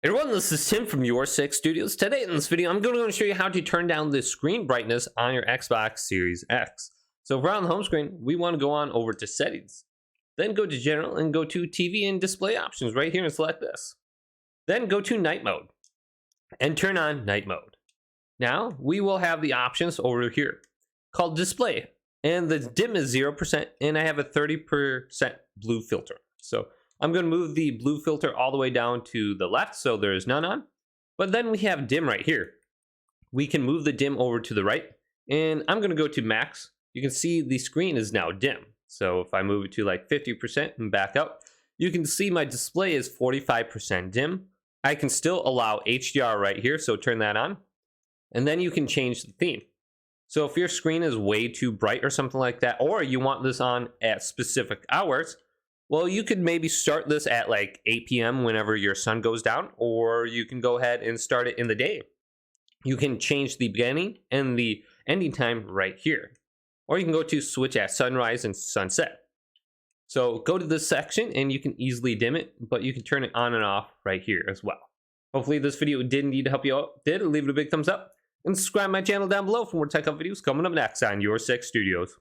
Hey everyone, this is Tim from YourSix Studios. Today in this video, I'm going to show you how to turn down the screen brightness on your Xbox Series X. So if we're on the home screen, we want to go on over to Settings. Then go to General and go to TV and Display Options right here and select this. Then go to Night Mode and turn on Night Mode. Now we will have the options over here called Display. And the dim is 0% and I have a 30% blue filter. So I'm going to move the blue filter all the way down to the left so there's none on. But then we have dim right here. We can move the dim over to the right. And I'm going to go to max. You can see the screen is now dim. So if I move it to like 50% and back up, you can see my display is 45% dim. I can still allow HDR right here, so turn that on. And then you can change the theme. So if your screen is way too bright or something like that, or you want this on at specific hours, well, you could maybe start this at like 8 p.m. whenever your sun goes down, or you can go ahead and start it in the day. You can change the beginning and the ending time right here. Or you can go to switch at sunrise and sunset. So go to this section and you can easily dim it, but you can turn it on and off right here as well. Hopefully this video did indeed help you out. Leave it a big thumbs up and subscribe to my channel down below for more tech up videos coming up next on YourSix Studios.